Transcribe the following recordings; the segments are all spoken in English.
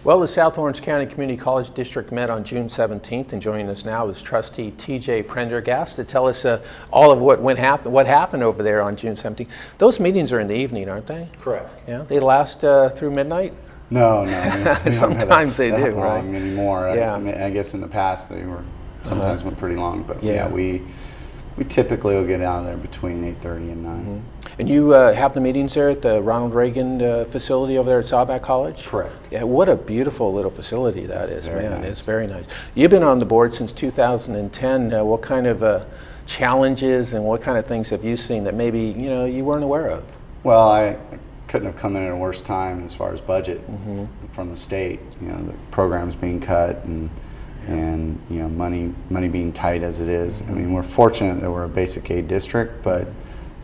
Well, the South Orange County Community College District met on June 17th, and joining us now is Trustee TJ Prendergast to tell us all of what happened over there on June 17th. Those meetings are in the evening, aren't they? Correct. Yeah, they last through midnight? No. We Sometimes they do, right? Long anymore. Yeah. I guess in the past they were sometimes went pretty long, but Yeah. we typically will get out of there between 8:30 and 9. And you have the meetings there at the Ronald Reagan facility over there at Saubach College? Correct. Yeah, what a beautiful little facility that is, very man. nice. It's very nice. You've been on the board since 2010. What kind of challenges and what kind of things have you seen that maybe you weren't aware of? Well, I couldn't have come in at a worse time as far as budget from the state. The programs being cut and money being tight as it is. I mean, we're fortunate that we're a basic aid district, but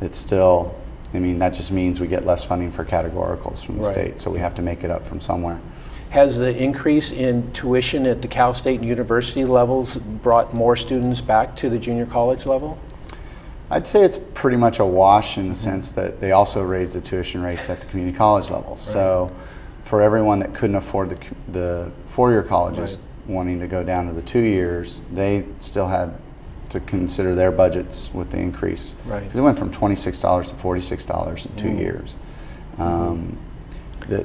it's still, that just means we get less funding for categoricals from the state, so we have to make it up from somewhere. Has the increase in tuition at the Cal State and university levels brought more students back to the junior college level? I'd say it's pretty much a wash in the sense that they also raised the tuition rates at the community college level. So for everyone that couldn't afford the four-year colleges wanting to go down to the 2 years, they still had to consider their budgets with the increase. Right. Because it went from $26 to $46 in 2 years.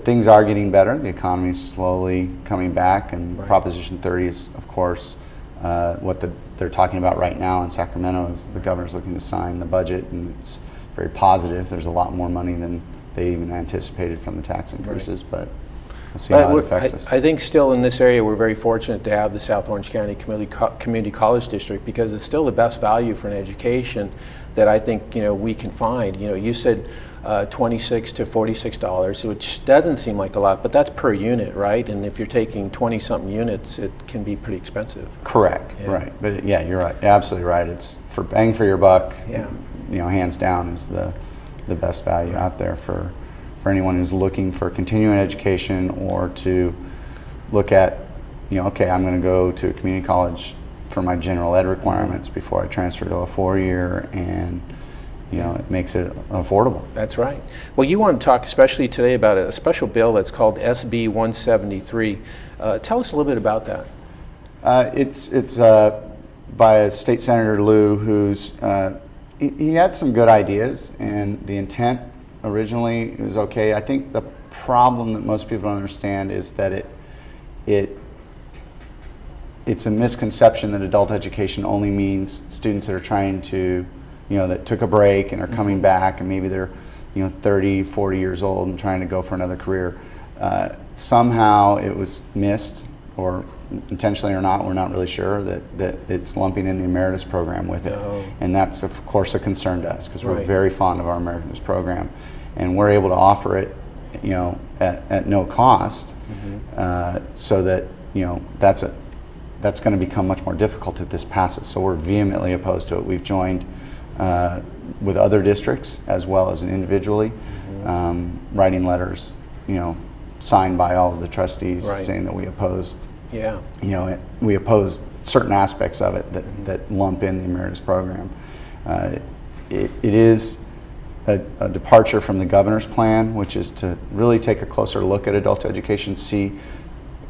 Things are getting better. The economy is slowly coming back, and Proposition 30 is, of course, what they're talking about right now in Sacramento is the governor's looking to sign the budget, and it's very positive. There's a lot more money than they even anticipated from the tax increases, but we'll see how it affects us. I think still in this area we're very fortunate to have the South Orange County Community College District, because it's still the best value for an education that I think we can find. You said $26 to $46, which doesn't seem like a lot, but that's per unit, right? And if you're taking 20-something units, it can be pretty expensive. Correct. Right. But yeah, you're right. Absolutely right. It's for bang for your buck. Hands down is the best value out there for anyone who's looking for continuing education, or to look at, okay, I'm going to go to a community college for my general ed requirements before I transfer to a 4-year, and it makes it affordable. That's right. Well, you want to talk especially today about a special bill that's called SB 173. Tell us a little bit about that. It's by a state senator, Lou, who's he had some good ideas, and the intent originally was okay. I think the problem that most people don't understand is that it's a misconception that adult education only means students that are trying to, that took a break and are coming back, and maybe they're 30, 40 years old and trying to go for another career. Somehow it was missed, or intentionally or not, we're not really sure, that it's lumping in the emeritus program with it. And that's of course a concern to us, because we're very fond of our emeritus program, and we're able to offer it at no cost, so that that's going to become much more difficult if this passes. So we're vehemently opposed to it. We've joined with other districts as well as individually, writing letters signed by all of the trustees saying that we oppose we oppose certain aspects of it that lump in the emeritus program. It is a departure from the governor's plan, which is to really take a closer look at adult education, see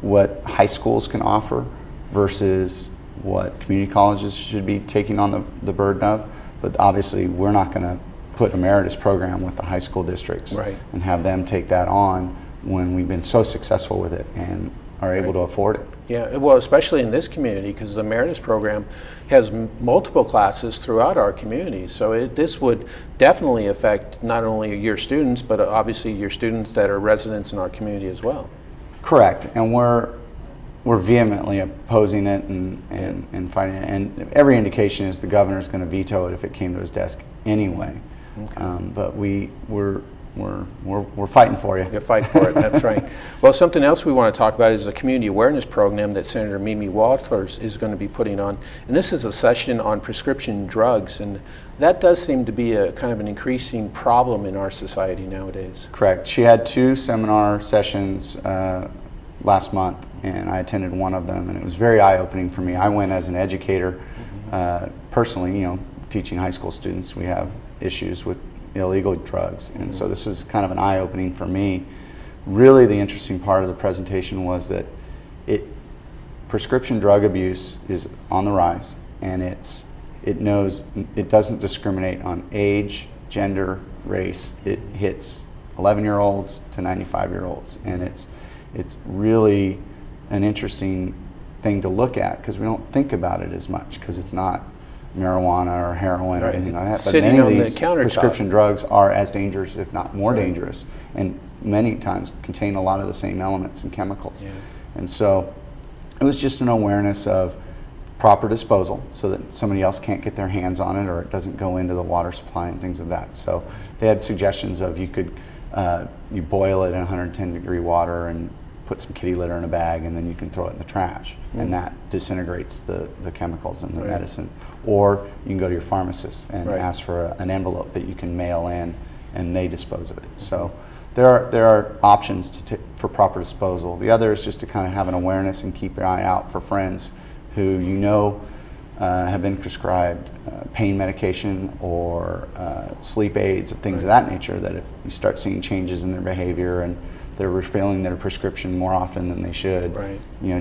what high schools can offer versus what community colleges should be taking on the burden of. But obviously we're not going to put emeritus program with the high school districts and have them take that on when we've been so successful with it and are able to afford it. Yeah, well, especially in this community, because the emeritus program has multiple classes throughout our community. So this would definitely affect not only your students, but obviously your students that are residents in our community as well. Correct, and we're vehemently opposing it and fighting it. And every indication is the governor's going to veto it if it came to his desk anyway. But we're fighting for you. You're fighting for it, that's right. Well, something else we want to talk about is the community awareness program that Senator Mimi Walters is going to be putting on. And this is a session on prescription drugs, and that does seem to be a kind of an increasing problem in our society nowadays. Correct. She had 2 seminar sessions last month, and I attended one of them, and it was very eye-opening for me. I went as an educator, personally, teaching high school students. We have issues with illegal drugs, and so this was kind of an eye-opening for me really the interesting part of the presentation was that prescription drug abuse is on the rise, and it doesn't discriminate on age, gender, race. It hits 11-year-olds to 95-year-olds, and it's really an interesting thing to look at, because we don't think about it as much, because it's not marijuana or heroin or anything like that. But many of these prescription drugs are as dangerous, if not more dangerous, and many times contain a lot of the same elements and chemicals. Yeah. And so it was just an awareness of proper disposal, so that somebody else can't get their hands on it, or it doesn't go into the water supply and things of that. So they had suggestions of you could you boil it in 110-degree water and put some kitty litter in a bag, and then you can throw it in the trash, and that disintegrates the chemicals in the medicine. Or you can go to your pharmacist and ask for an envelope that you can mail in, and they dispose of it. So there are options for proper disposal. The other is just to kind of have an awareness and keep your eye out for friends who have been prescribed pain medication or sleep aids or things of that nature, that if you start seeing changes in their behavior and they're refilling their prescription more often than they should,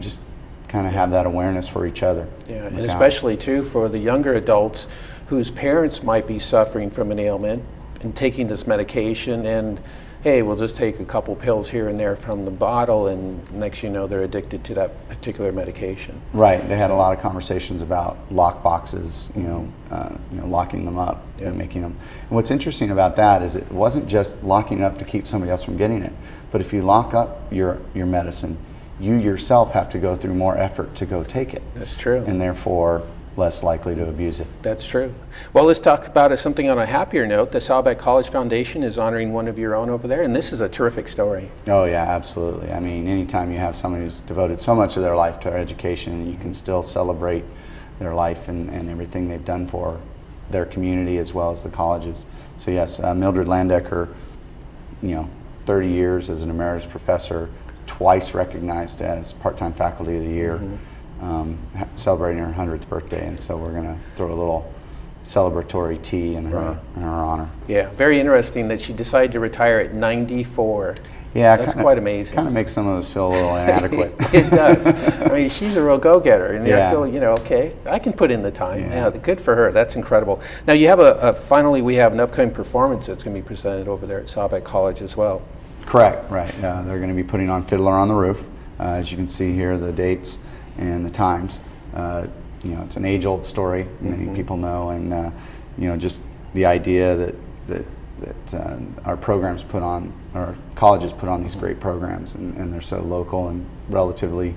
just kind of have that awareness for each other. Yeah, and especially too for the younger adults whose parents might be suffering from an ailment and taking this medication, and hey, we'll just take a couple pills here and there from the bottle, and next you know they're addicted to that particular medication. Right. They had a lot of conversations about lock boxes, locking them up and making them. And what's interesting about that is it wasn't just locking it up to keep somebody else from getting it, but if you lock up your medicine, you yourself have to go through more effort to go take it. That's true. And therefore less likely to abuse it. That's true. Well, let's talk about something on a happier note. The Saddleback College Foundation is honoring one of your own over there, and this is a terrific story. Oh yeah, absolutely. I mean, anytime you have somebody who's devoted so much of their life to education, and you can still celebrate their life and everything they've done for their community as well as the colleges. So yes, Mildred LAN Decker, 30 years as an emeritus professor, twice recognized as part-time faculty of the year. Celebrating her 100th birthday, and so we're going to throw a little celebratory tea in her honor. Yeah, very interesting that she decided to retire at 94. Yeah, that's quite amazing. Kind of makes some of us feel a little inadequate. It does. I mean, she's a real go-getter, and I feel, okay, I can put in the time. Yeah, good for her. That's incredible. Now you have finally we have an upcoming performance that's going to be presented over there at Saddleback College as well. Correct. Right. They're going to be putting on Fiddler on the Roof. As you can see here, the dates and the times. It's an age-old story, many people know, and just the idea that our programs put on, our colleges put on these great programs, and they're so local and relatively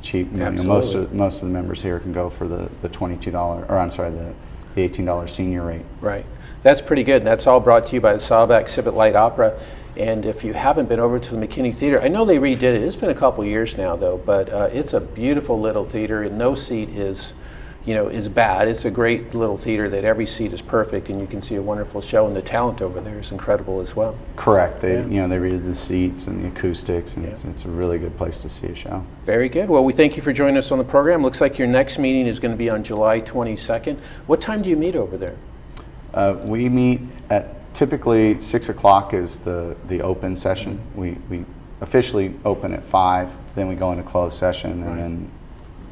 cheap. Most of the members here can go for the $22, or I'm sorry, the $18 senior rate. Right. That's pretty good. That's all brought to you by the Saddleback Civic Light Opera. And if you haven't been over to the McKinney Theater, I know they redid it. It's been a couple years now, though, but it's a beautiful little theater, and no seat is bad. It's a great little theater that every seat is perfect, and you can see a wonderful show, and the talent over there is incredible as well. Correct. They they redid the seats and the acoustics, and it's a really good place to see a show. Very good. Well, we thank you for joining us on the program. Looks like your next meeting is going to be on July 22nd. What time do you meet over there? We meet at typically 6 o'clock is the open session. We officially open at 5, then we go into closed session and then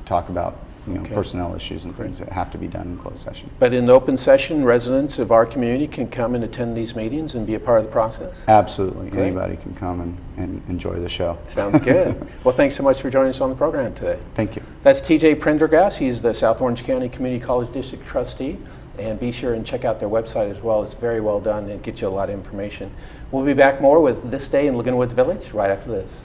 talk about personnel issues and things that have to be done in closed session. But in the open session, residents of our community can come and attend these meetings and be a part of the process? Absolutely. Great. Anybody can come and enjoy the show. Sounds good. Well, thanks so much for joining us on the program today. Thank you. That's TJ Prendergast. He's the South Orange County Community College District Trustee. And be sure and check out their website as well. It's very well done and gets you a lot of information. We'll be back more with This Day in Laguna Woods Village right after this.